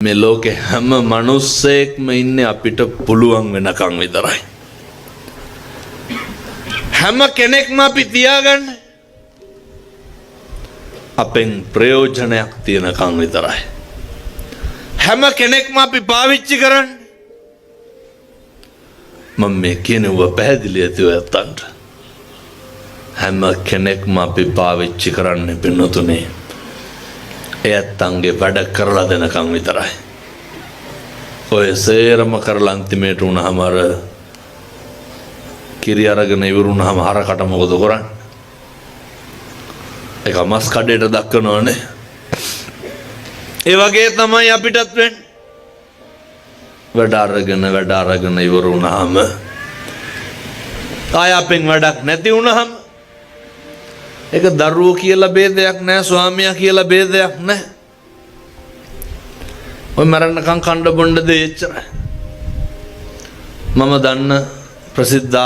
මේ ලෝකේ හැම මිනිස්සෙක්ම ඉන්නේ අපිට පුළුවන් වෙනකන් විතරයි. හැම කෙනෙක්ම අපි තියාගන්න අපෙන් ප්‍රයෝජනයක් තියනකන් විතරයි. හැම කෙනෙක්ම අපි පාවිච්චි කරන්නේ මම මේ කියනවා පැහැදිලි ඇතිව යත්තන්ට. හැම කෙනෙක්ම අපි පාවිච්චි කරන්නේ පින්නතුනේ එයත්න්ගේ වැඩ කරලා දෙනකන් විතරයි. ඔය සේරම කරලා අන්තිමේට උනහම අර කිරි අරගෙන ඉවරුනහම හරකට මොකද කරන්නේ? ඒක මස් කඩේට දක්වනවනේ. ඒ වගේ තමයි අපිටත් වෙන්නේ. වැඩ අරගෙන ඉවරුනහම ආය අපෙන් වැඩක් නැති වුනහම ඒක දරුවෝ කියලා ભેදයක් නැහැ, ස්වාමියා කියලා ભેදයක් නැහැ. ඔය මරණකම් කණ්ඩ බොණ්ඩ දෙච්චරයි. මම දන්න ප්‍රසිද්ධ